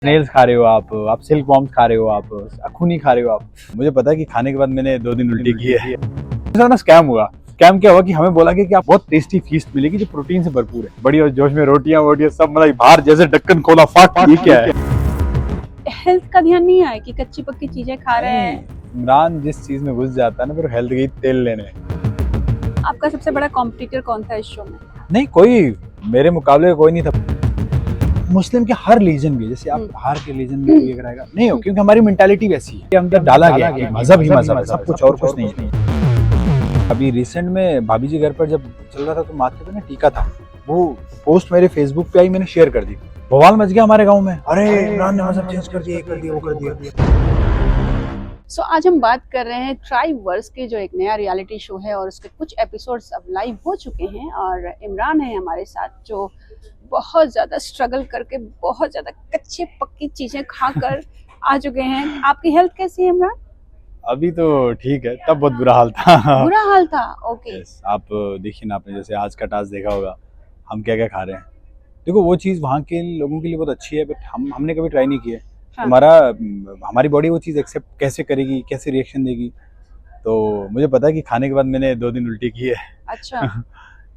Snell's खा रहे हो आप सिल्क वॉर्म्स खा रहे हो, आप अखुनी खा रहे हो आप। मुझे पता है कि खाने के बाद मैंने 2 दिन उल्टी की है। ना स्कैम हुआ। स्कैम क्या हुआ कि हमें बोला कि आप बहुत टेस्टी फीस्ट मिलेगी जो प्रोटीन से भरपूर है, बड़ी और जोश में रोटियां वोटियां सब, मतलब बाहर जैसे ढक्कन खोला फाक, ये क्या है। हेल्थ का ध्यान नहीं आया कि कच्ची पक्की चीजें खा रहे हैं। इमरान जिस चीज में घुस जाता है ना, फिर हेल्थ की तेल लेने। आपका सबसे बड़ा कॉम्पिटिटर कौन था इस शो में? नहीं, कोई मेरे मुकाबले कोई नहीं था। मुस्लिम के हर रीजन में, जैसे आप बाहर के रीजन में कोई अगर आएगा नहीं हो, क्योंकि हमारी मेंटालिटी वैसी है, अंदर डाला गया है, मजहब ही मजहब है, सब कुछ और कुछ नहीं है। अभी रिसेंट में भाभी जी घर पर जब चल रहा था तो माथे पे ना टीका था, वो पोस्ट मेरे फेसबुक पे आई, मैंने शेयर कर दी, बवाल मच गया हमारे गांव में। अरे इमरान ने मजहब चेंज कर दिया, ये कर दिया, वो कर दिया। सो आज हम बात कर रहे हैं ट्राइवर्स के, जो एक नया रियलिटी शो है और उसके कुछ एपिसोड्स अब लाइव हो चुके हैं। और इमरान है हमारे साथ, जो बहुत ज़्यादा स्ट्रगल करके बहुत ज़्यादा कच्चे पक्की चीज़ें खाकर आ चुके हैं। आपकी हेल्थ कैसी है इमरान? अभी तो ठीक है, तब बहुत बुरा हाल था। बुरा हाल था, ओके। आप देखिए ना, आपने जैसे आज का टास्क देखा होगा, हम क्या क्या खा रहे हैं। देखो वो चीज़ वहाँ के लोगों के लिए बहुत अच्छी है, बट हमने कभी ट्राई नहीं किया है। हाँ। हमारी बॉडी वो चीज़ एक्सेप्ट कैसे करेगी, कैसे रिएक्शन देगी। तो मुझे पता है कि खाने के बाद मैंने 2 दिन उल्टी की है। अच्छा।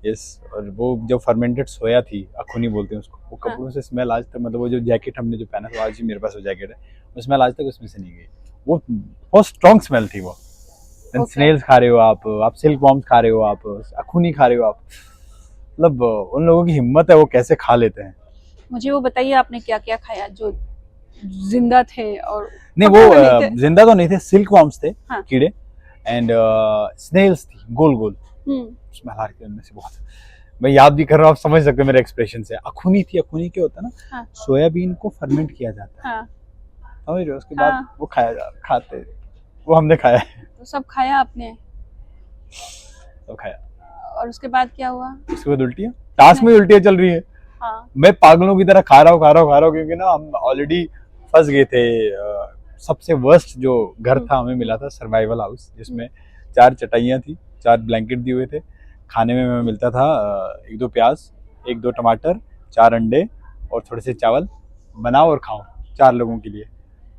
यस। और वो जो फर्मेंटेड सोया थी, अखुनी बोलते हैं उसको, वो कपड़ों से स्मेल आज तक, मतलब वो जो जैकेट हमने जो पहना था, आज भी मेरे पास वो जैकेट है, वो स्मेल आज तक उसमें से नहीं गई। वो बहुत स्ट्रॉन्ग स्मेल थी वो। स्नेल्स खा रहे हो आप सिल्क वॉर्म्स खा रहे हो, आप अखुनी खा रहे हो आप। मतलब उन लोगों की हिम्मत है, वो कैसे खा लेते हैं। मुझे वो बताइए, आपने क्या क्या खाया जो जिंदा थे? और नहीं, वो जिंदा तो नहीं थे, सिल्क वॉर्म्स थे। हाँ। कीड़े। एंड स्नेल्स थी गोल गोल, स्मेल आ रही थी उनमें से बहुत। मैं याद भी कर रहा हूँ, आप समझ सकते हो मेरे एक्सप्रेशन से। अखुनी थी, अखुनी क्या होता है ना, हाँ। सोयाबीन को फर्मेंट किया जाता है। हाँ। समझ रहे हो, उसके हाँ। बाद वो खाते, वो हमने खाया है। तो सब खाया आपने? तो खाया। और उसके बाद क्या हुआ? उसके बाद उल्टियाँ, टास्क में उल्टियाँ चल रही है। हाँ। मैं पागलों की तरह खा रहा हूँ, क्योंकि ना हम ऑलरेडी फंस गए थे। सबसे वर्स्ट जो घर था हमें मिला था, सर्वाइवल हाउस, जिसमें 4 चटाइयाँ थी, 4 ब्लैंकेट दिए हुए थे। खाने में हमें मिलता था 1-2 प्याज, 1-2 टमाटर, 4 अंडे और थोड़े से चावल। बनाओ और खाओ 4 लोगों के लिए।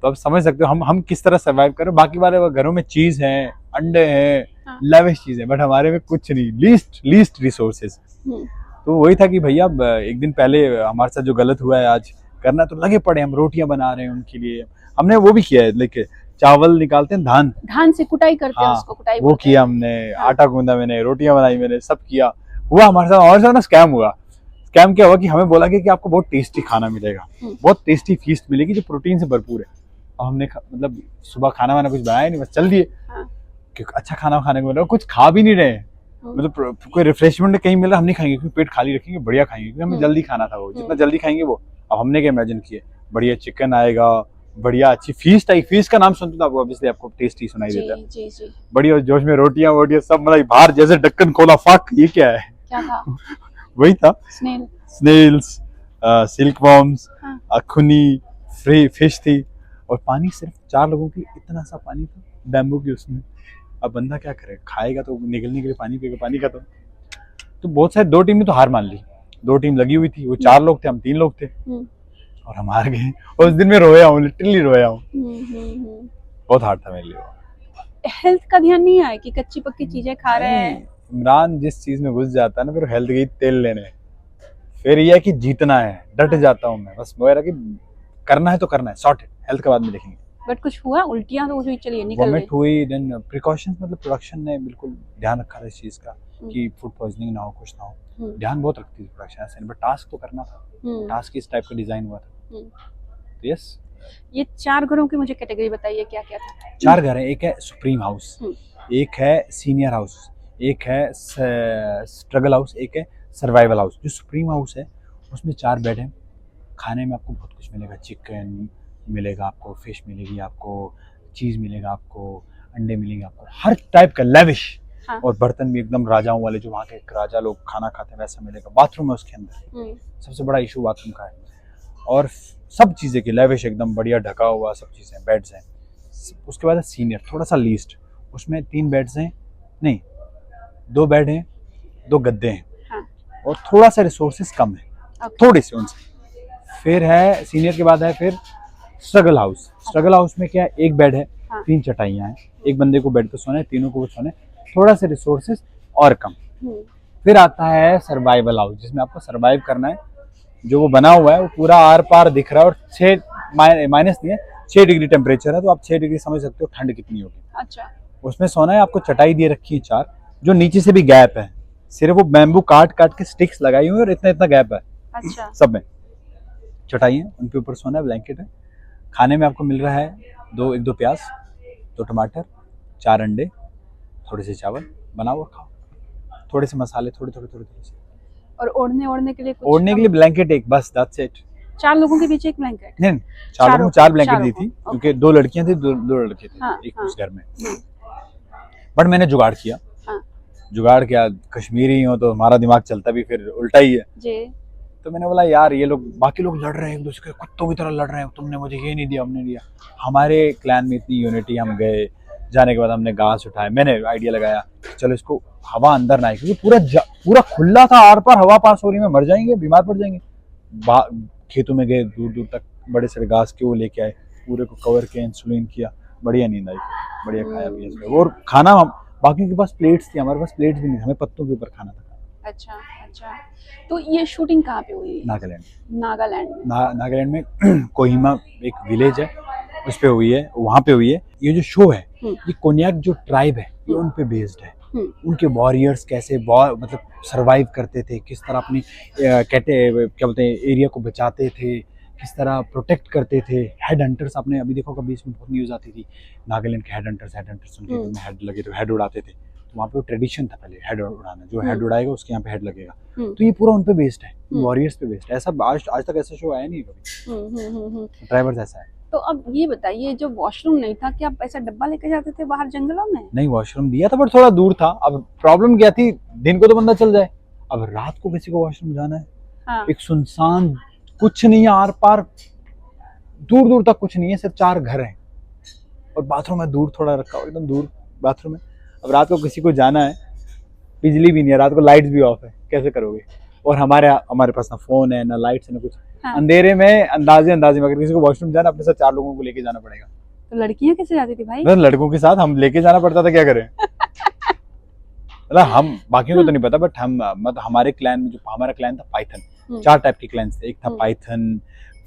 तो आप समझ सकते हो हम किस तरह सर्वाइव कर रहे हैं। बाकी वाले घरों में चीज है, अंडे हैं, हाँ। लेविश चीज है, बट हमारे में कुछ नहीं, लीस्ट रिसोर्सेज। तो वही था कि भैया एक दिन पहले हमारे साथ जो गलत हुआ है आज करना, तो लगे पड़े, हम रोटियां बना रहे हैं उनके लिए। हमने वो भी किया है, लेके चावल निकालते हैं, धान से कुटाई करते हैं, हाँ, उसको कुटाई वो बोलते किया हैं। हमने। हाँ। आटा गूंदा मैंने, रोटियां बनाई मैंने, सब किया। हुआ हमारे साथ, और ना स्कैम हुआ। स्कैम क्या हुआ कि हमें बोला गया कि आपको बहुत टेस्टी खाना मिलेगा, बहुत टेस्टी फीस्ट मिलेगी जो प्रोटीन से भरपूर है। और हमने मतलब सुबह खाना वाना कुछ बनाया नहीं, बस चल दिए। हाँ। क्योंकि अच्छा खाना खाने को मिल रहा, कुछ खा भी नहीं रहे, मतलब कोई रिफ्रेशमेंट कहीं मिल रहा, हम नहीं खाएंगे क्योंकि पेट खाली रखेंगे, बढ़िया खाएंगे, क्योंकि हमें जल्दी खाना था। वो जितना जल्दी खाएंगे वो। अब हमने क्या इमेजिन किए, बढ़िया चिकन आएगा, बढ़िया अच्छी फीस्ट आई। फीस्ट का नाम सुनते तो आपको ऑब्वियसली आपको टेस्टी सुनाई देता है। जी जी। बड़ी और जोश में रोटियां वोटियां सब, मतलब बाहर जैसे ढक्कन खोला फाक, ये क्या है। क्या था? वही था, स्नेल्स, सिल्क वॉर्म्स, हाँ। अखुनी, फिश थी। और पानी सिर्फ 4 लोगों के लिए, इतना सा पानी था बैम्बू की उसमें। अब बंदा क्या करे, खाएगा तो निकलने के लिए पानी पिएगा, पानी खत्म। तो बहुत सारे 2 टीम ने तो हार मान ली। 2 टीम लगी हुई थी, वो 4 लोग थे, हम 3 लोग थे, और हम हार गए। और उस दिन मैं रोया हूँ, लिटरली रोया हूँ। बहुत हार्ड था मेरे लिए। हेल्थ का ध्यान नहीं आया कि कच्ची पक्की चीजें खा रहे हैं। इमरान जिस चीज में घुस जाता है ना, फिर हेल्थ की तेल लेने, फिर यह है कि जीतना है, डट जाता हूँ मैं। बस मेरा कि करना है तो करना है, सॉर्टेड, हेल्थ के बाद में देखेंगे। बट कुछ हुआ? उल्टियां तो हुई, चलिए निकल वोमिट हुई, देन प्रिकॉशंस, मतलब प्रोडक्शन ने बिल्कुल ध्यान रखा था इस चीज का कि फूड पॉइजनिंग ना हो, कुछ ना हो। ध्यान बहुत रखती थी प्रोडक्शन, ऐसे नहीं, बट टास्क तो करना था। टास्क इस टाइप का डिजाइन हुआ था। तो यस। ये 4 घरों की मुझे कैटेगरी बताइए, क्या क्या था? 4 घर हैं। एक है सुप्रीम हाउस, एक है सीनियर हाउस, एक है स्ट्रगल हाउस, एक है सर्वाइवल हाउस। जो सुप्रीम हाउस है उसमें 4 बेड हैं। खाने में आपको बहुत कुछ मिलेगा, चिकन मिलेगा आपको, फिश मिलेगी आपको, चीज़ मिलेगा आपको, अंडे मिलेंगे आपको, हर टाइप का लेविश। हाँ। और बर्तन भी एकदम राजाओं वाले, जो वहाँ के राजा लोग खाना खाते हैं वैसा मिलेगा। बाथरूम है उसके अंदर, सबसे बड़ा इशू बाथरूम का है। और सब चीज़ें की लेविश, एकदम बढ़िया ढका हुआ, सब चीज़ें, बेड्स हैं। उसके बाद है सीनियर, थोड़ा सा लीस्ट, उसमें 3 बेड्स हैं, नहीं 2 बेड हैं, 2 गद्दे हैं। हाँ। और थोड़ा सा रिसोर्सेज कम है, थोड़े से उनसे। फिर है सीनियर के बाद है फिर स्ट्रगल हाउस। स्ट्रगल हाउस में क्या है, एक बेड है, हाँ। 3 चटाइयाँ हैं, एक बंदे को बेड पे सोना है, तीनों को सोना है, थोड़ा सा रिसोर्सेज और कम। फिर आता है सर्वाइवल हाउस, जिसमें आपको सर्वाइव करना है। जो वो बना हुआ है वो पूरा आर पार दिख रहा है और 6 माइनस नहीं है, 6 डिग्री टेम्परेचर है, तो आप 6 डिग्री समझ सकते हो ठंड कितनी होगी। अच्छा। उसमें सोना है, आपको चटाई दे रखी है 4, जो नीचे से भी गैप है, सिर्फ वो बैम्बू काट काट के स्टिक्स लगाई हुई है और इतना इतना गैप है। अच्छा। सब में चटाई है, उनके ऊपर सोना है, ब्लैंकेट है। खाने में आपको मिल रहा है 1-2 प्याज, 2 टमाटर, 4 अंडे, थोड़े से चावल, बनाओ और खाओ, थोड़े से मसाले, थोड़े से। और ओढ़ने के लिए कुछ ओढ़ने के लिए ब्लैंकेट एक, बस दैट्स इट। 4 लोगों के पीछे एक ब्लैंकेट? नहीं, 4 लोगों को 4 ब्लैंकेट दी थी, चारों को, क्योंकि 2 लड़कियां थी, 2 लड़के थे, हाँ, एक हाँ। उस घर में। बट मैंने जुगाड़ किया। हाँ। जुगाड़ क्या, कश्मीरी हो तो हमारा दिमाग चलता भी फिर उल्टा ही है जी। तो मैंने बोला यार ये लोग, बाकी लोग लड़ रहे हैं एक दूसरे के, कुत्तों की तरह लड़ रहे हैं, तुमने मुझे ये नहीं दिया, हमने दिया। हमारे क्लैन में इतनी यूनिटी, हम गए, जाने के बाद हमने घास उठाए, मैंने आइडिया लगाया चलो इसको हवा अंदर ना आए, क्योंकि पूरा खुला था, आर पार हवा पास हो रही है, मर जाएंगे, बीमार पड़ जाएंगे। खेतों में गए, दूर दूर तक बड़े सारे घास के वो लेके आए, पूरे को कवर किया, इंसुलिन किया, बढ़िया नींद आई, बढ़िया खाया पिया। और खाना बाकी के पास प्लेट्स थी, हमारे पास प्लेट्स भी नहीं, हमें पत्तों के ऊपर खाना था। अच्छा अच्छा। तो ये शूटिंग कहाँ पे हुई? नागालैंड। नागालैंड में? नागालैंड में कोहिमा एक विलेज है, उस पे हुई है, वहाँ पे हुई है। ये जो शो है, ये कोन्याक जो ट्राइब है, ये उन पे बेस्ड है। उनके वॉरियर्स कैसे मतलब सरवाइव करते थे, किस तरह अपनी क्या बोलते हैं एरिया को बचाते थे, किस तरह प्रोटेक्ट करते थे। हेड हंटर्स, आपने अभी देखो कभी इसमें बहुत न्यूज़ आती थी, नागालैंड के हेड हंटर्स उनके हेड लगे थे, हेड उड़ाते थे। तो वहाँ पे वो ट्रेडिशन था पहले हेड उड़ाना, जो हेड उड़ाएगा उसके यहाँ पे हेड लगेगा। तो ये पूरा उन पे बेस्ड है, वॉरियर्स पे बेस्ड है। ऐसा आज तक ऐसा शो आया नहीं कभी, ड्राइवर्स ऐसा है। तो अब ये बताइए, जो वॉशरूम नहीं था, क्या आप ऐसा डब्बा लेके जाते थे बाहर जंगलों में? नहीं, वॉशरूम दिया था, पर थोड़ा दूर था। अब प्रॉब्लम क्या थी, दिन को तो बंदा चल जाए, अब रात को किसी को वॉशरूम जाना है। हाँ। एक सुनसान, कुछ नहीं है आर पार, दूर दूर तक कुछ नहीं है, सिर्फ 4 घर हैं और बाथरूम है दूर, थोड़ा रखा हुआ एकदम दूर बाथरूम है। अब रात को किसी को जाना है, बिजली भी नहीं है, रात को लाइट्स भी ऑफ है, कैसे करोगे? और हमारे पास ना फोन है ना लाइट्स है ना कुछ। हाँ। अंधेरे में अंदाजे में अगर किसी को वॉशरूम जाना, अपने साथ 4 लोगों को लेके जाना पड़ेगा। तो लड़कियां कैसे जाती थी भाई? लड़कों के साथ हम लेके जाना पड़ता था, क्या करें? मतलब हम बाकियों को तो नहीं पता, बट हम मतलब हमारे क्लैन में, जो हमारा क्लैन था पाइथन, 4 टाइप के क्लैंस थे। एक था पाइथन,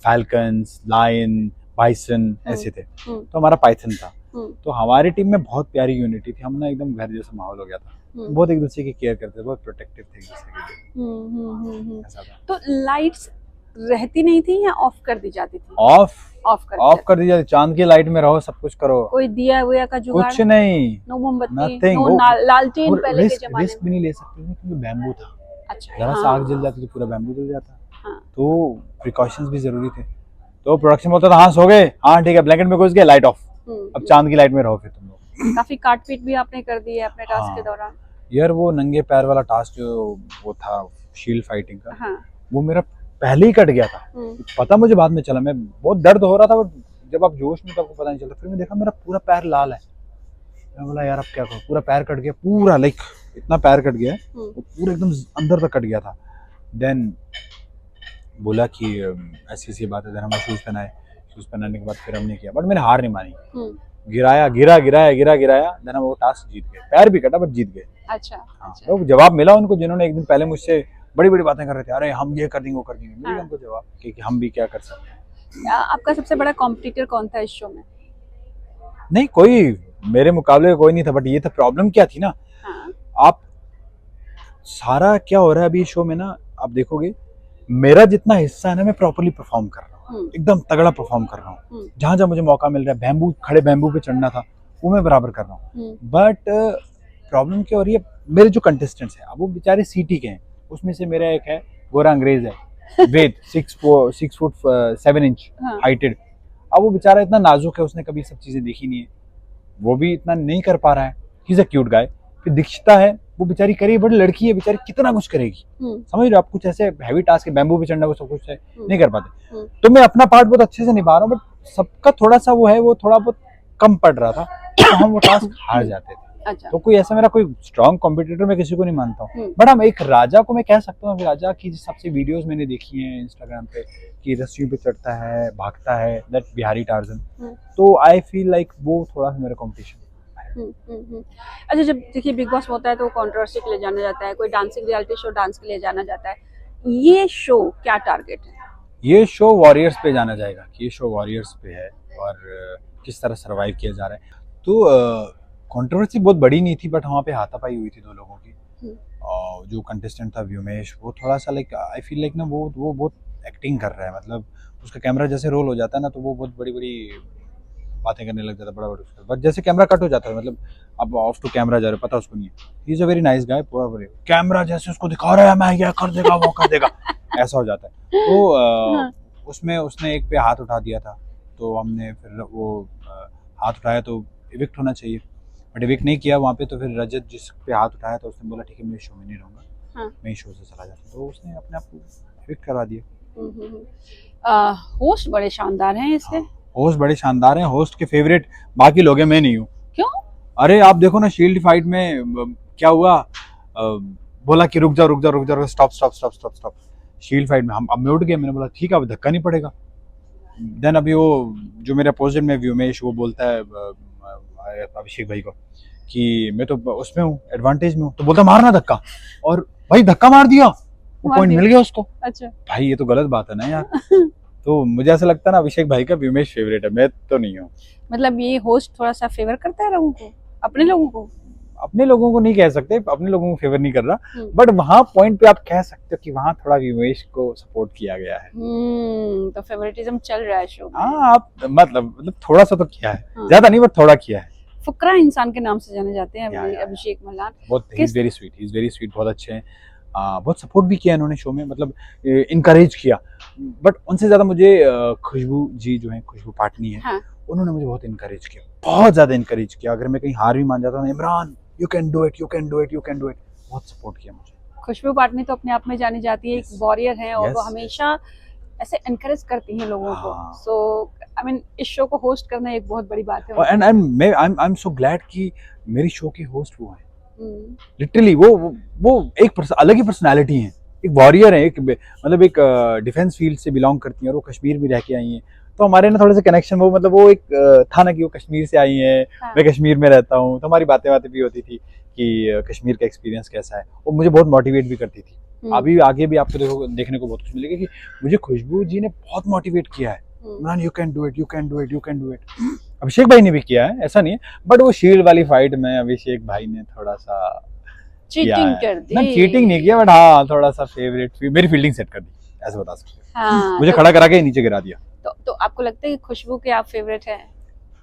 फैल्कन्स, लायन, बाइसन, ऐसे थे। तो हमारा पाइथन था। तो हमारी टीम में बहुत प्यारी यूनिटी थी, हम ना एकदम घर जैसा माहौल हो गया था। बहुत एक दूसरे की केयर करते थे, बहुत प्रोटेक्टिव थे एक दूसरे के लिए। ऐसा था। तो लाइट्स रहती नहीं थी या ऑफ कर दी जाती थी? ऑफ कर दी जाती। चांद की लाइट में रहो, सब कुछ करो। कोई दिया हुआ का जुगाड़? कुछ नहीं, नो मोमबत्ती, Nothing. नो लालटेन पहले के जमाने में। रिस्क भी नहीं ले सकते थे क्योंकि बैम्बू था। अच्छा। जरा सा आग जल जाती तो पूरा बैम्बू जल जाता। तो प्रिकॉशंस भी जरूरी थे। तो प्रोडक्शन बोलता था हाँ सो गए, हाँ ठीक है, ब्लैंकेट में घुस गए, लाइट ऑफ, अब चांद की लाइट में रहो फिर तुम लोग। काफी काटपीट भी आपने कर दी है अपने टास्क के दौरान? यार वो नंगे पैर वाला टास्क जो वो था शील्ड फाइटिंग का, वो मेरा पहले ही कट गया था। पता मुझे बाद में चला, मैं बहुत दर्द हो रहा था, बट जब आप जोश में तो आपको पता नहीं चलता। फिर मैं देखा मेरा पूरा पैर लाल है, मैं बोला यार अब क्या करूं, पूरा पैर कट गया, पूरा लाइक इतना पैर कट गया, वो पूरा एकदम अंदर तक कट गया था। देन बोला कि ऐसी ऐसी बात है, देन हमने शूज पहनाए, शूज पहनाने के बाद फिर हमने किया, बट मैंने हार नहीं मानी। गिराया, देन हम वो टास्क जीत गए, पैर भी कटा बट जीत गए। अच्छा। हाँ, तो जवाब मिला उनको जिन्होंने एक दिन पहले मुझसे बड़ी बड़ी बातें कर रहे थे, अरे हम ये कर देंगे वो कर देंगे, मिल गया उनको जवाब कि हम भी क्या कर सकते हैं। आपका सबसे बड़ा कॉम्पिटिटर कौन था इस शो में? नहीं, कोई मेरे मुकाबले कोई नहीं था, बट ये था प्रॉब्लम क्या थी ना, आप सारा क्या हो रहा है अभी शो में ना, आप देखोगे मेरा जितना हिस्सा है ना, मैं प्रॉपर्ली परफॉर्म कर रहा हूँ, एकदम तगड़ा परफॉर्म कर रहा हूँ। जहां जहां मुझे मौका मिल रहा है, खड़े बैम्बू पे चढ़ना था वो मैं बराबर कर रहा हूँ। बट प्रॉब्लम क्या हो रही है, मेरे जो कंटेस्टेंट्स हैं अब वो बेचारे सिटी के हैं। उसमें से मेरा एक है गोरा अंग्रेज है, वेद 6 फुट 7 इंच हाइटेड। अब वो बेचारा इतना नाजुक है, उसने कभी सब चीजें देखी नहीं है, वो भी इतना नहीं कर पा रहा है। ही इज अ क्यूट गाय। फिर दीक्षिता है, वो बेचारी करी, बड़ी लड़की है बेचारी, कितना कुछ करेगी, समझ रहे हो आप? कुछ ऐसे हैवी टास्क है, बैम्बू पे चढ़ना, वो सब कुछ है, नहीं कर पाते। तो मैं अपना पार्ट बहुत अच्छे से निभा रहा हूँ, बट सबका थोड़ा सा वो है, वो थोड़ा बहुत कम पड़ रहा था, तो हम वो टास्क हार जाते थे। अच्छा। तो कोई ऐसा मेरा कोई स्ट्रॉन्ग कॉम्पिटिटर मैं किसी को नहीं मानता हूँ, हम्म। बट हम एक राजा को मैं कह सकता हूँ। अभी राजा की जिस सबसे वीडियोस मैंने देखी हैं इंस्टाग्राम पे कि रस्सियों पे चढ़ता है, भागता है, दैट बिहारी टार्जन, हम्म। तो आई फील लाइक वो थोड़ा सा मेरा कॉम्पिटिशन। अच्छा, जब देखिए बिग बॉस होता है तो कंट्रोवर्सी के लिए जाना जाता है, कोई डांसिंग रियलिटी शो डांस के लिए जाना जाता है, ये शो क्या टारगेट है? ये शो वॉरियर्स पे जाना जाएगा कि ये शो वॉरियर्स पे है और किस तरह सरवाइव किया जा रहा है। तो कंट्रोवर्सी बहुत बड़ी नहीं थी, बट वहाँ पे हाथापाई हुई थी दो लोगों की। और जो कंटेस्टेंट था व्योमेश, वो थोड़ा सा लाइक आई फील लाइक ना वो बहुत एक्टिंग कर रहा है। मतलब उसका कैमरा जैसे रोल हो जाता है ना, तो वो बहुत बड़ी बड़ी बातें करने लग जाता है, बड़ा बड़ा। बट जैसे कैमरा कट हो जाता है, मतलब अब ऑफ टू कैमरा जा रहा है, पता उसको नहीं है। He is a very nice guy, पूरा पूरे कैमरा जैसे उसको दिखा रहा है, मैं ये कर देगा वो कर देगा, ऐसा हो जाता है। तो उसमें उसने एक पे हाथ उठा दिया था, तो हमने फिर वो हाथ उठाया तो इविक्ट होना चाहिए, बट इविक्ट नहीं किया वहाँ पे। तो फिर रजत जिस पे हाथ उठाया था उसने बोला ठीक है मैं शो में नहीं रहूँगा, हाँ। मैं शो से चला जाता, तो उसने अपने आप को इविक्ट करवा दिया। होस्ट बड़े शानदार हैं इसके। होस्ट बड़े शानदार हैं, होस्ट के फेवरेट बाकी लोग हैं, मैं नहीं हूँ। क्यों? अरे आप देखो ना शील्ड फाइट में क्या हुआ, बोला कि रुक जाओ, stop stop stop stop stop. Shield fight में हम अब मैं उठ गया, मैंने बोला ठीक है अब धक्का नहीं पड़ेगा। देन अभी वो जो मेरे अपोजिट में व्योमेश, वो बोलता है अभिषेक भाई को कि मैं तो उसमें हूँ, एडवांटेज में हूँ, तो बोलता मारना धक्का, और भाई धक्का मार दिया, वो पॉइंट मिल गया उसको। अच्छा भाई ये तो गलत बात है ना यार। तो मुझे ऐसा लगता है ना अभिषेक भाई का व्योमेश फेवरेट है, मैं तो नहीं हूँ। मतलब ये होस्ट थोड़ा सा फेवर करता है लोगों को, अपने लोगों को? अपने लोगों को नहीं कह सकते, अपने लोगों को फेवर नहीं कर रहा, बट वहां पॉइंट पे आप कह सकते हो कि वहां थोड़ा व्योमेश को सपोर्ट किया गया है। तो फेवरेटिज्म चल रहा है शो में। हाँ आप मतलब थोड़ा सा तो किया है, हाँ। ज्यादा नहीं बट थोड़ा किया है। फुकरा इंसान के नाम से जाने जाते हैं अभिषेक मल्लान। बहुत ही वेरी स्वीट, बहुत अच्छे हैं। बहुत सपोर्ट भी किया इन्होंने शो में, मतलब इनकरेज किया। बट उनसे ज्यादा मुझे खुशबू जी जो है, खुशबू पाटनी है, हाँ। उन्होंने मुझे बहुत इनकरेज किया, बहुत ज्यादा इनकरेज किया। अगर मैं कहीं हार भी मान जाता हूँ, Imran you can do it, you can do it, you can do it, बहुत सपोर्ट किया मुझे। खुशबू पाटनी तो अपने आप में जानी जाती है, एक वॉरियर है, और वो Yes. हमेशा ऐसे एनकरेज करती हैं लोगों को। हाँ। सो आई मीन इस शो को होस्ट करना एक बहुत बड़ी बात है। And I am so glad कि मेरी शो की होस्ट वो है। लिटरली वो एक अलग ही पर्सनालिटी है, एक वॉरियर है, एक मतलब एक डिफेंस फील्ड से बिलोंग करती हैं, और वो कश्मीर में रह के आई हैं, तो हमारे ना थोड़े से कनेक्शन, वो मतलब वो एक था ना कि वो कश्मीर से आई हैं। हाँ। मैं कश्मीर में रहता हूँ, तो हमारी बातें भी होती थी कि कश्मीर का एक्सपीरियंस कैसा है, वो मुझे बहुत मोटिवेट भी करती थी। अभी आगे भी आपको देखने को बहुत कुछ मिलेगा कि मुझे खुशबू जी ने बहुत मोटिवेट किया है, Imran you can do it, you can do it, you can do it. Abhishek भाई ने भी किया है, ऐसा नहीं है, बट वो शील्ड वाली फाइट में अभिषेक भाई ने थोड़ा सा चीटिंग कर दी। ना, चीटिंग नहीं किया, बट हाँ थोड़ा सा फेवरेट मेरी फील्डिंग सेट कर दी, ऐसे बता सकते हैं। हाँ, मुझे खड़ा करा के नीचे गिरा दिया। तो आपको लगता है कि खुशबू के आप फेवरेट हैं?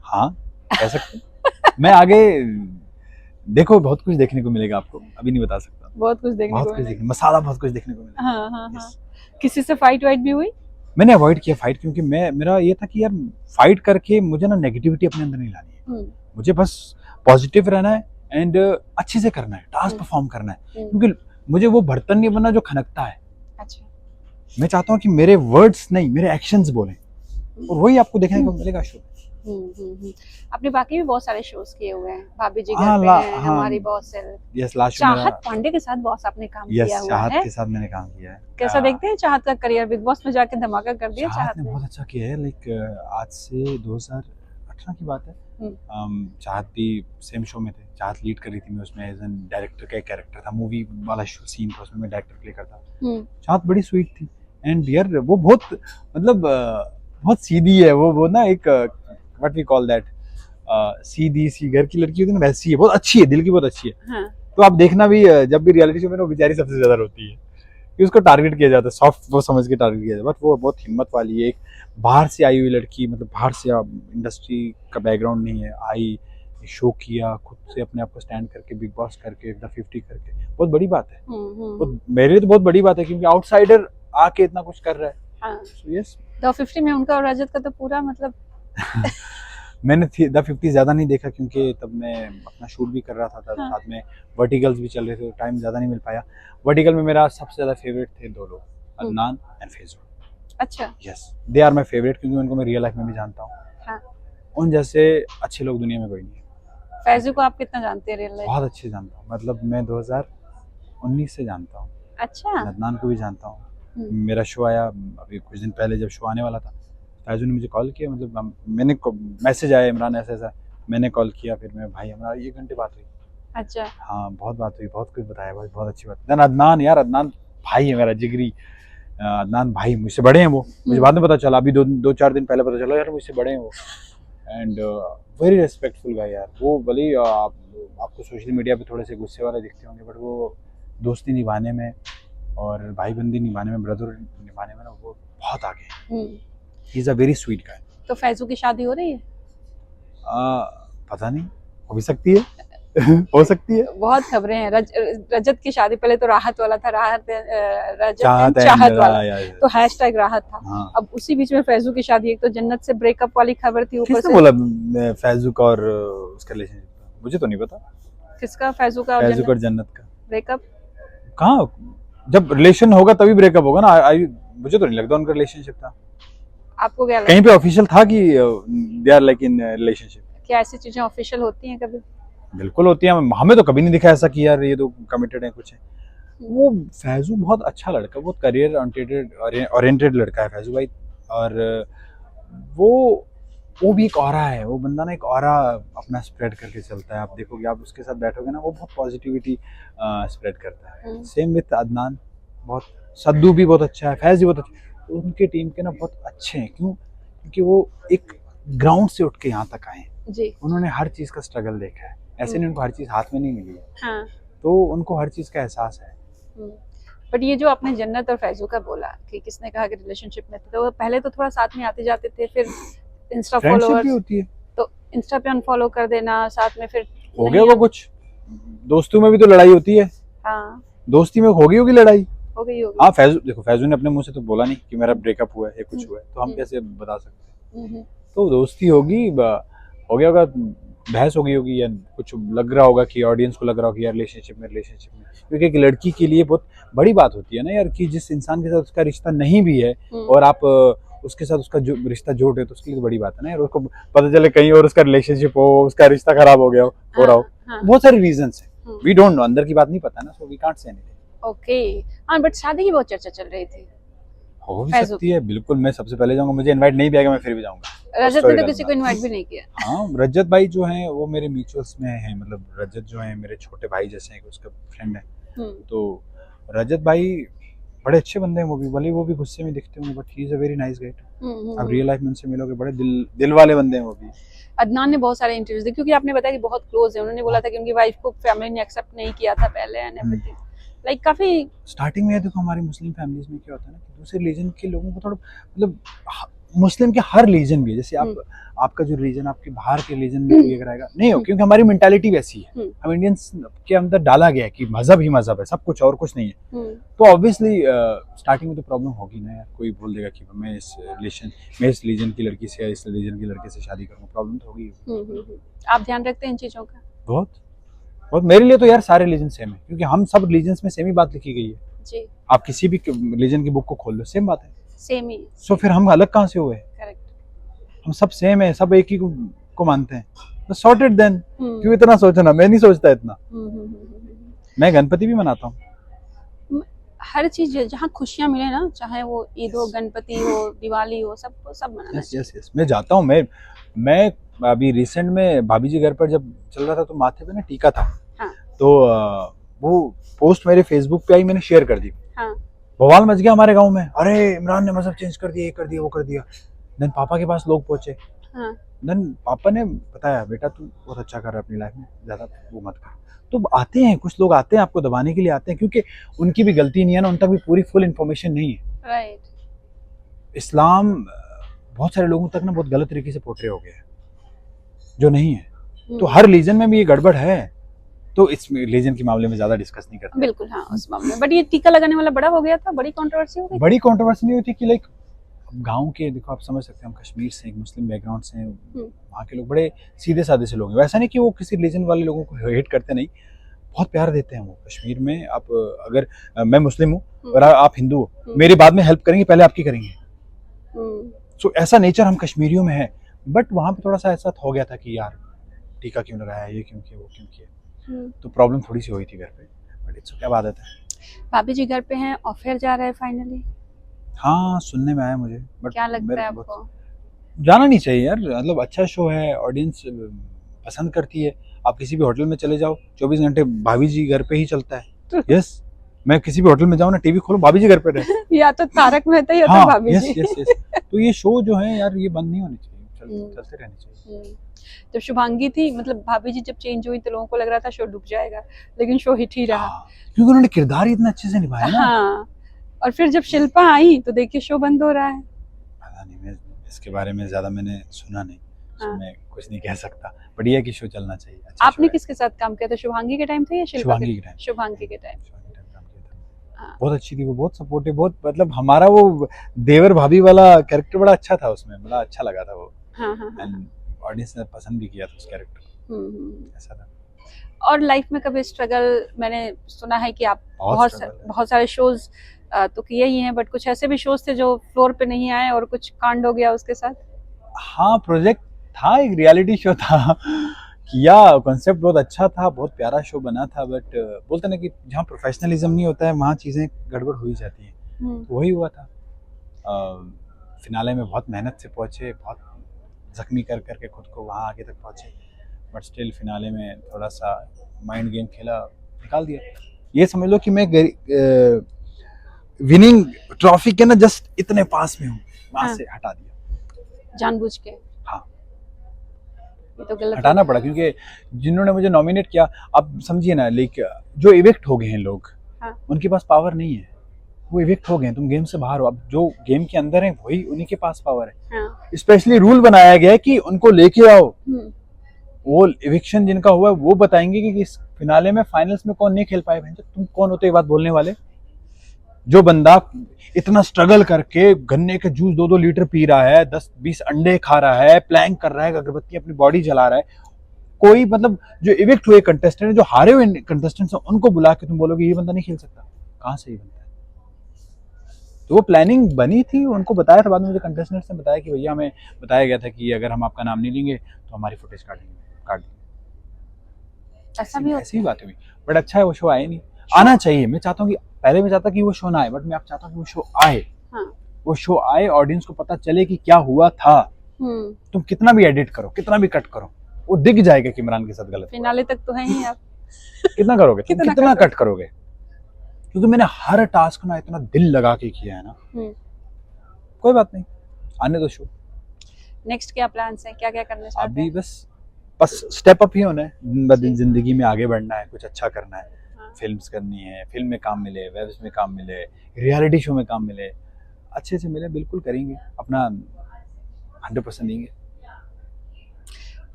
हाँ कह सकते। मैं आगे देखो बहुत कुछ देखने को मिलेगा आपको, अभी नहीं बता सकता। बहुत कुछ देखने को मिलेगा, मसाला बहुत कुछ देखने को मिलेगा। हाँ हाँ हाँ। किसी से फाइट वाइट भी हुई? मैंने अवॉइड किया फाइट, क्योंकि मेरा ये था कि यार फाइट करके मुझे ना नेगेटिविटी अपने अंदर नहीं लानी है, मुझे बस पॉजिटिव रहना है एंड अच्छे से करना है, टास्क परफॉर्म करना है, क्योंकि मुझे वो बर्तन नहीं बनना जो खनकता है। अच्छा। मैं चाहता हूँ कि मेरे वर्ड्स नहीं, मेरे एक्शंस बोलें, और वही आपको देखने को मिलेगा शो। आपने बाकी भी बहुत सारे शोज किए हुए हैं, भाभी जी हाँ, घर पे हैं, हमारी बॉस है, यस लास्ट चाहत पांडे के साथ बॉस आपने काम किया हुआ है। चाहत के साथ मैंने काम किया है। कैसा देखते हैं चाहत का करियर? बिग बॉस में जाके धमाका कर दिया चाहत ने बहुत अच्छा किया है, लाइक आज से 2018 की बात है। चाहत भी सेम शो में थे, चाहत लीड कर रही थी, मैं उसमें एज एन डायरेक्टर का कैरेक्टर था, मूवी वाला सीन था, उसमें मैं डायरेक्टर प्ले करता था। चाहत बड़ी स्वीट थी, एंड यार वो बहुत मतलब बहुत सीधी है, वो ना एक व्हाट वी कॉल दैट, सीधी सी घर की लड़की होती है ना, वैसी है, बहुत अच्छी है, दिल की बहुत अच्छी है। हाँ। तो आप देखना भी जब भी रियलिटी शो में वो बेचारी सबसे ज्यादा रोती है कि उसको टारगेट किया जाता है, सॉफ्ट वो समझ के टारगेट किया जाता है, बट वो बहुत हिम्मत वाली है, एक बाहर से आई हुई लड़की, मतलब बाहर से इंडस्ट्री का बैकग्राउंड नहीं है, आई शो किया, खुद से अपने आप को स्टैंड करके, बिग बॉस करके, द 50 करके, बहुत बड़ी बात है। तो मेरे लिए तो बहुत बड़ी बात है, क्योंकि आउटसाइडर आके इतना कुछ कर रहा है। हाँ। So, yes. द 50 में उनका और रजत का तो पूरा मतलब मैंने द 50 ज्यादा नहीं देखा, क्योंकि तब मैं अपना शूट भी कर रहा था, हाँ। साथ में वर्टिकल्स भी चल रहे थे, तो टाइम ज्यादा नहीं मिल पाया। वर्टिकल में मेरा सबसे ज्यादा फेवरेट थे दो लोग, अदनान एंड फैजू। अच्छा। Yes, they are my favourite, क्योंकि उनको मैं रियल लाइफ में भी जानता हूँ। हाँ। उन जैसे अच्छे लोग दुनिया में कोई नहीं है। फैजू को आप कितना जानते हैं रियल लाइफ? बहुत अच्छे जानता हूँ, मतलब मैं 2019 से जानता हूँ। अच्छा। अदनान को भी जानता हूँ। मेरा शो आया अभी कुछ दिन पहले, जब शो आने वाला था फैजू ने मुझे कॉल किया, मतलब मैंने मैसेज आया इमरान ऐसा ऐसा, मैंने कॉल किया, फिर मैं भाई हमारा 1 घंटे बात हुई। अच्छा। हाँ बहुत बात हुई, बहुत कुछ बताया भाई, बहुत अच्छी बात। देन अदनान, यार अदनान भाई है मेरा जिगरी। अदनान भाई मुझसे बड़े हैं वो, मुझे बाद में पता चला, अभी 2-4 दिन पहले पता चला यार मुझसे बड़े हैं वो। एंड वेरी रिस्पेक्टफुल गाय यार वो। भले ही आपको सोशल मीडिया पे थोड़े से गुस्से वाले दिखते होंगे, बट वो दोस्ती निभाने में और भाईबंदी निभाने में, ब्रदर निभाने में ना वो बहुत आगे है। He is a very sweet guy. तो फैजू की शादी हो रही है? पता नहीं, हो भी सकती है। हो सकती है। बहुत खबरें हैं। रजत की शादी, पहले तो राहत वाला था, रजत चाहत वाला, तो हैशटैग राहत था। हाँ। अब उसी बीच में फैजू की शादी, एक तो जन्नत से ब्रेकअप वाली खबर थी, ऊपर किसने से बोला फैजू का और उसका रिलेशनशिप? मुझे तो नहीं पता। किसका? फैजू का फैजू का और जन्नत का ब्रेकअप? कहाँ? जब रिलेशन होगा तभी ब्रेकअप होगा ना। मुझे तो नहीं लगता उनका रिलेशनशिप था। आपको क्या लगता कहीं पे ऑफिशियल था कि they are like in relationship? क्या ऐसी चीजें ऑफिशियल होती हैं कभी? बिल्कुल होती है। हमें तो कभी नहीं दिखा ऐसा कि यार ये तो कमिटेड है कुछ है। वो फैजू बहुत अच्छा लड़का, बहुत करियर ओरिएंटेड लड़का है फैजू भाई। और वो भी एक ऑरा है, वो बंदा ना एक ऑरा अपना स्प्रेड करके चलता है। आप देखोगे, आप उसके साथ बैठोगे ना, वो बहुत पॉजिटिविटी स्प्रेड करता है। सेम विद अदनान, बहुत सद्दू भी बहुत अच्छा है, फैज भी बहुत अच्छा। उनके टीम के ना बहुत अच्छे हैं। क्यों? क्योंकि वो एक ग्राउंड से उठ के यहाँ तक आए हैं जी। उन्होंने हर चीज़ का स्ट्रगल देखा है। ऐसे नहीं उनको हर चीज़ हाथ में नहीं मिली है। हाँ। तो उनको हर चीज़ का एहसास है। बट ये जो आपने जन्नत और फैजू का बोला कि किसने कहा कि रिलेशनशिप में थे, तो पहले तो थोड़ा साथ में आते जाते थे, फिर इंस्टा फ्रेंडशिप भी फॉलोअर्स, होती है तो इंस्टा पे अनफॉलो कर देना, साथ में फिर हो गया वो कुछ। दोस्तों में भी तो लड़ाई होती है। हाँ, दोस्ती में होगी लड़ाई। हो गई होगी। हाँ फैजू देखो, फैजू ने अपने मुंह से तो बोला नहीं कि मेरा ब्रेकअप हुआ है या कुछ हुआ है, तो हम कैसे बता सकते हैं? तो दोस्ती होगी, हो गया होगा, बहस होगी या कुछ लग रहा होगा कि ऑडियंस को लग रहा होगा कि यार रिलेशनशिप में क्योंकि एक लड़की के लिए बहुत बड़ी बात होती है ना यार, कि जिस इंसान के साथ उसका रिश्ता नहीं भी है और आप उसके साथ उसका जो रिश्ता जोड़ है, तो उसके लिए बड़ी बात है ना यार। उसको पता चले कहीं और उसका रिलेशनशिप हो, उसका रिश्ता खराब हो गया हो रहा हो। बहुत सारे रीजंस है, वी डोंट नो, अंदर की बात नहीं पता ना, so we can't say anything. Okay. हाँ, बट शादी की बहुत चर्चा चल रही थी। हो भी सकती है, बिल्कुल। मैं सबसे पहले जाऊंगा, मुझे इनवाइट नहीं भी आएगा मैं फिर भी जाऊंगा। रजत ने तो किसी को इनवाइट भी नहीं किया। हाँ, रजत भाई जो हैं वो मेरे म्यूचुअल्स में हैं, मतलब रजत जो है मेरे छोटे भाई जैसे हैं, उसका फ्रेंड है। तो रजत भाई बड़े अच्छे बंदे हैं, वो भी भले वो भी गुस्से में दिखते होंगे, but he is a very nice guy. अब रियल लाइफ में उनसे मिलोगे, बड़े दिल वाले बंदे हैं वो भी। अदनान ने बहुत सारे इंटरव्यूज दिए, क्योंकि आपने बताया कि बहुत क्लोज है। उन्होंने बोला था कि उनकी वाइफ को फैमिली ने एक्सेप्ट नहीं किया था पहले, एंड एवरीथिंग, लाइक काफी स्टार्टिंग में। देखो हमारी मुस्लिम फैमिलीज में क्या होता है ना, कि दूसरे रिलीजन के लोगों को थोड़ा, मतलब मुस्लिम के हर रिलीजन भी है, जैसे आपका जो रिलीजन आपके बाहर के रिलीजन में कोई अगर आएगा नहीं हो, क्योंकि हमारी मेंटालिटी वैसी है। हम इंडियंस के अंदर डाला गया है कि मजहब ही मजहब है, सब कुछ और कुछ नहीं है। तो ऑब्वियसली स्टार्टिंग में तो प्रॉब्लम होगी ना यार। कोई बोल देगा कि मैं इस रिलीजन की लड़की से या इस रिलीजन की लड़के से शादी करूंगा, प्रॉब्लम तो होगी। आप ध्यान रखते हैं इन चीजों का? बहुत। मेरे लिए तो यार सारे रिलीजन सेम है, क्योंकि हम सब रिलीजन्स में सेम ही बात लिखी गई है जी। आप किसी भी रिलीजन की बुक को खोल लो, सेम बात है, सेम ही। सो फिर हम अलग कहाँ से हुए? करेक्ट। हम सब सेम है, सब एक ही को मानते हैं, बस सॉर्टेड देन। क्यों इतना सोचना? मैं नहीं सोचता इतना। मैं गणपति भी मनाता हूँ। हर चीज जहाँ खुशियाँ मिले ना, चाहे वो ईद हो, गणपति हो, दिवाली हो, सब मनाना चाहिए। यस मैं जाता हूँ। मैं अभी रिसेंट में भाभी जी घर पर जब चल रहा था, तो माथे पे ना टीका था। हाँ। तो वो पोस्ट मेरे फेसबुक पे आई, मैंने शेयर कर दी। हाँ। बवाल मच गया हमारे गांव में, अरे इमरान ने मजहब चेंज कर दिया, ये कर दिया, वो कर दिया। देन पापा के पास लोग पहुंचे। हाँ। देन पापा ने बताया, बेटा तू बहुत अच्छा कर रहा है अपनी लाइफ में, ज्यादा वो मत कर। तो आते हैं कुछ लोग, आते हैं आपको दबाने के लिए आते हैं, क्योंकि उनकी भी गलती नहीं है ना, उन तक भी पूरी फुल इन्फॉर्मेशन नहीं है। राइट। इस्लाम बहुत सारे लोगों तक ना बहुत गलत तरीके से पोर्ट्रे हो गया है, जो नहीं है। तो हर रिलीजन में भी ये गड़बड़ है, तो इस रिलीजन के मामले में ज्यादा डिस्कस नहीं करते। बिल्कुल, हाँ, उस मामले में। बट ये टीका लगाने वाला बड़ा हो गया था, बड़ी कंट्रोवर्सी हो गई। बड़ी कंट्रोवर्सी नहीं होती कि लाइक गांव के, देखो आप समझ सकते हैं, हम कश्मीर से, एक मुस्लिम बैकग्राउंड से हैं, वहाँ के लोग बड़े सीधे साधे से लोग हैं। वैसा नहीं कि वो किसी रिलीजन वाले लोगों को हेट करते, नहीं, बहुत प्यार देते हैं वो। कश्मीर में आप अगर मैं मुस्लिम हूँ और आप हिंदू हो, मेरी बाद में हेल्प करेंगे, पहले आपकी करेंगे। सो ऐसा नेचर हम कश्मीरियों में है। बट वहाँ पे थोड़ा सा ऐसा हो गया था कि यार टीका क्यों लगाया, ये क्यों किया, वो क्यों किया। हम्म। तो प्रॉब्लम थोड़ी सी हुई थी घर पे, बट इट्स क्या आदत है। भाभी जी घर पे हैं और फिर जा रहे हैं फाइनली, हाँ सुनने में आया मुझे, बट क्या लगता मेरे है को आपको? जाना नहीं चाहिए यार, मतलब अच्छा शो है, ऑडियंस पसंद करती है। आप किसी भी होटल में चले जाओ, 24 घंटे भाभी जी घर पे ही चलता है। यस, मैं किसी भी होटल में जाऊँ ना, टीवी खोलो, भाभी जी घर पे रहे। या तो तारक मेहता या तो हाँ भाभी यस जी। Yes yes. तो ये शो जो है यार, ये बंद नहीं होनी चाहिए, हम्म। चलते रहनी चाहिए। जब शुभांगी थी, मतलब भाभी जी जब चेंज हुई तो लोगों को लग रहा था शो डूब जाएगा, लेकिन शो हिट ही रहा। हाँ, क्योंकि उन्होंने किरदार ही इतना अच्छे से निभाया ना। हाँ, और फिर जब शिल्पा आई तो देखिए शो बंद हो रहा है। पता नहीं, मैं इसके बारे में ज्यादा मैंने सुना नहीं, हाँ। मैं कुछ नहीं कह सकता, बढ़िया कि शो चलना चाहिए, अच्छा आपने शो है। किसके साथ काम किया था, शुभांगी के टाइम था या शिल्पा शुभांगी के टाइम, शुभांगी के टाइम। शुभांगी के टाइम काम किया था। हाँ। बहुत अच्छी थी वो, बहुत सपोर्टिव, बहुत मतलब हमारा वो देवर भाभी वाला कैरेक्टर बड़ा अच्छा था उसमें, बड़ा अच्छा लगा था वो। हाँ हाँ हाँ। एंड ऑडियंस ने पसंद भी किया था उस कैरेक्टर को, हम्म। ऐसा था। और लाइफ में कभी स्ट्रगल, मैंने सुना है कि आप बहुत struggle है। बहुत सारे शोज तो किए ही हैं, बट कुछ ऐसे भी शोज थे जो फ्लोर पे नहीं आए और कुछ कांड हो गया उसके साथ। हाँ प्रोजेक्ट था, एक रियलिटी शो था किया, कॉन्सेप्ट बहुत अच्छा था, बहुत प्यारा शो बना था, बट बोलते ना कि जहाँ प्रोफेशनलिज्म नहीं होता है वहाँ चीज़ें गड़बड़ हो ही जाती हैं। तो वही हुआ था। फिनाले में बहुत मेहनत से पहुँचे, बहुत जख्मी कर करके खुद को वहाँ आगे तक पहुँचे, बट स्टिल फिनाले में थोड़ा सा माइंड गेम खेला, निकाल दिया। ये समझ लो कि मैं विनिंग ट्रॉफी के ना जस्ट इतने पास में हूँ, वहाँ हाँ। से हटा दिया। जानबूझ के? हाँ, ये तो गलत हटाना हो पड़ा, क्योंकि जिन्होंने मुझे नॉमिनेट किया, आप समझिए ना, लाइक जो इविक्ट हो गए हैं लोग, हाँ। उनके पास पावर नहीं है, वो इविक्ट हो गए, तुम गेम से बाहर हो। अब जो गेम के अंदर है वही, उन्हीं के पास पावर है। हाँ। स्पेशली रूल बनाया गया है कि उनको लेके आओ, हम्म। वो इविक्शन जिनका हुआ है वो बताएंगे कि इस फिनाले में, फाइनल्स में कौन नहीं खेल पाए। तुम कौन होते ये बात बोलने वाले? जो बंदा इतना स्ट्रगल करके गन्ने के जूस 2-2 लीटर पी रहा है, 10-20 अंडे खा रहा है, प्लैंक कर रहा है, अगरबत्ती अपनी बॉडी जला रहा है, कोई मतलब जो इविक्ट हुए कंटेस्टेंट, जो हारे हुए कंटेस्टेंट्स हैं, उनको बुला के तुम बोलोगे ये बंदा नहीं खेल सकता, कहाँ से ये बनता है? तो वो प्लानिंग बनी थी, उनको बताया था, बाद में मुझे कंटेस्टेंट्स ने बताया कि भैया हमें बताया गया था कि अगर हम आपका नाम नहीं लेंगे तो हमारी फुटेज काट देंगे। ऐसा भी होता ऐसी बात हुई, बट अच्छा है वो शो आए नहीं। आना चाहिए, मैं चाहता हूँ कि पहले मैं चाहता कि वो शो ना आए, बट मैं अब चाहता हूँ कि वो शो आए। हाँ। वो शो आए, ऑडियंस को पता चले कि क्या हुआ था। तुम कितना भी एडिट करो, कितना भी कट करो, वो दिख जाएगा कि इमरान के साथ गलत हुआ। फिनाले तक तो है ही आप। कितना करोगे तुम, कितना कितना कट करोगे? क्योंकि मैंने हर टास्क ना इतना दिल लगा के किया है ना। कोई बात नहीं, आने दो शो। नेक्स्ट क्या प्लान्स हैं, क्या क्या करना चाहते अभी हैं? बस स्टेप अप ही होना है, दिन ब दिन जिंदगी में आगे बढ़ना है, कुछ अच्छा करना है। हाँ। फिल्म्स करनी है, फिल्म में काम मिले, वेब्स में काम मिले, रियलिटी शो में काम मिले, अच्छे से मिले, बिल्कुल करेंगे, अपना 100% देंगे।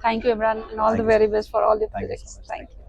Thank you Imran, and all the very best for all your Thank you so projects. much. Thank you.